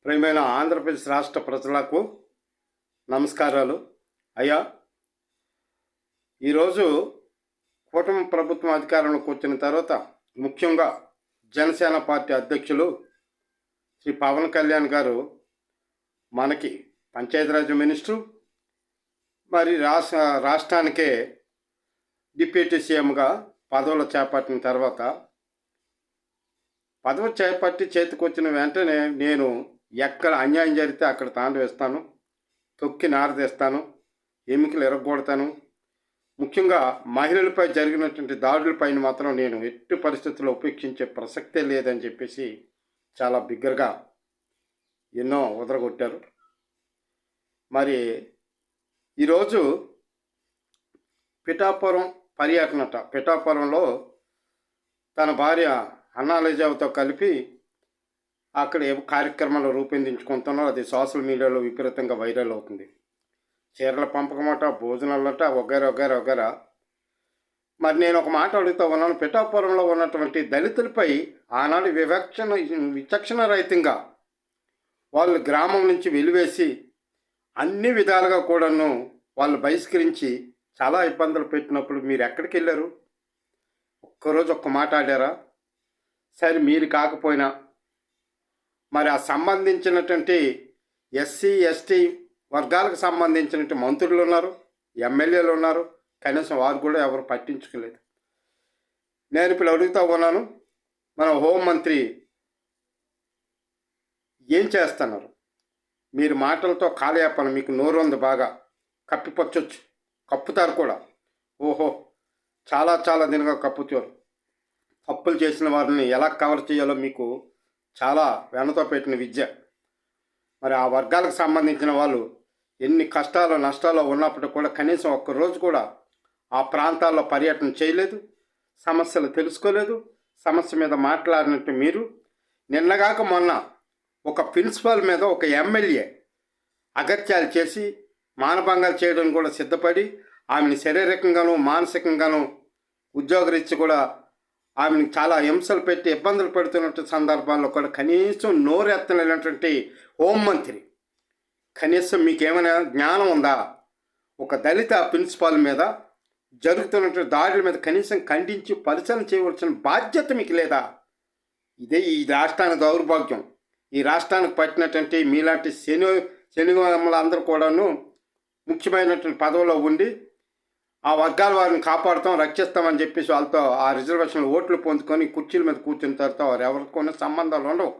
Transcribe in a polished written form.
ప్రియమైన ఆంధ్రప్రదేశ్ రాష్ట్ర ప్రజలకు నమస్కారాలు. అయ్యా, ఈరోజు కూటమి ప్రభుత్వం అధికారంలోకి వచ్చిన తర్వాత ముఖ్యంగా జనసేన పార్టీ అధ్యక్షులు శ్రీ పవన్ కళ్యాణ్ గారు మనకి పంచాయతీరాజ్ మినిస్టరు, మరి రాష్ట్రానికే డిప్యూటీ సీఎంగా పదవులు చేపట్టిన తర్వాత పదవి చేపట్టి చేతికొచ్చిన వెంటనే నేను ఎక్కడ అన్యాయం జరిగితే అక్కడ తాండు వేస్తాను, తొక్కి నారదీస్తాను, ఎన్నికలు ఎరగొడతాను. ముఖ్యంగా మహిళలపై జరిగినటువంటి దాడులపైన మాత్రం నేను ఎట్టి పరిస్థితుల్లో ఉపేక్షించే ప్రసక్తే లేదని చెప్పేసి చాలా బిగ్గరగా ఎన్నో ఉదరగొట్టారు. మరి ఈరోజు పిఠాపురం పర్యటనట, పిఠాపురంలో తన భార్య అన్నాలజావుతో కలిపి అక్కడ ఏ కార్యక్రమాలు రూపొందించుకుంటున్నారో అది సోషల్ మీడియాలో విపరీతంగా వైరల్ అవుతుంది. చీరల పంపకమట, భోజనాలట, వగేరా. మరి నేను ఒక మాట అడుగుతూ ఉన్నాను, పిఠాపురంలో ఉన్నటువంటి దళితులపై ఆనాడు విచక్షణ రహితంగా వాళ్ళు గ్రామం నుంచి వెలివేసి అన్ని విధాలుగా కూడాను వాళ్ళు బహిష్కరించి చాలా ఇబ్బందులు పెట్టినప్పుడు మీరు ఎక్కడికి వెళ్ళారు? ఒక్కరోజు ఒక్క మాట ఆడారా? సరే, మీరు కాకపోయినా మరి ఆ సంబంధించినటువంటి ఎస్సీ ఎస్టీ వర్గాలకు సంబంధించినటువంటి మంత్రులు ఉన్నారు, ఎమ్మెల్యేలు ఉన్నారు, కనీసం వారు కూడా ఎవరు పట్టించుకోలేదు. నేను ఇప్పుడు అడుగుతూ ఉన్నాను, మన హోంమంత్రి ఏం చేస్తున్నారు? మీరు మాటలతో కాలయాపన, మీకు నోరు ఉంది బాగా, కప్పిపచ్చొచ్చు, కప్పుతారు కూడా. ఓహో, చాలా దినగా కప్పుతారు. తప్పులు చేసిన వారిని ఎలా కవర్ చేయాలో మీకు చాలా వెనతో పెట్టిన విద్య. మరి ఆ వర్గాలకు సంబంధించిన వాళ్ళు ఎన్ని కష్టాలు నష్టాలు ఉన్నప్పుడు కూడా కనీసం ఒక్కరోజు కూడా ఆ ప్రాంతాల్లో పర్యటన చేయలేదు, సమస్యలు తెలుసుకోలేదు. సమస్య మీద మాట్లాడినట్టు మీరు నిన్నగాక మొన్న ఒక ప్రిన్సిపాల్ మీద ఒక ఎమ్మెల్యే అగత్యాలు చేసి మానభంగాలు చేయడం కూడా సిద్ధపడి ఆమెను శారీరకంగాను మానసికంగాను ఉద్యోగరీత్యా కూడా ఆమెను చాలా హింసలు పెట్టి ఇబ్బందులు పెడుతున్న సందర్భాల్లో కూడా కనీసం నోరెత్తలేనటువంటి హోంమంత్రి, కనీసం మీకేమైనా జ్ఞానం ఉందా? ఒక దళిత ప్రిన్సిపాల్ మీద జరుగుతున్నటువంటి దాడుల మీద కనీసం ఖండించి పరిశీలన చేయవలసిన బాధ్యత మీకు లేదా? ఇదే ఈ రాష్ట్రానికి దౌర్భాగ్యం. ఈ రాష్ట్రానికి పట్టినటువంటి మీలాంటి శనివారంలో కూడాను ముఖ్యమైనటువంటి పదవిలో ఉండి ఆ వర్గాల వారిని కాపాడుతాం, రక్షిస్తామని చెప్పేసి వాళ్ళతో ఆ రిజర్వేషన్లు ఓట్లు పొందుకొని కుర్చీల మీద కూర్చున్న తర్వాత వారు ఎవరితోనే సంబంధాలు ఉండవు.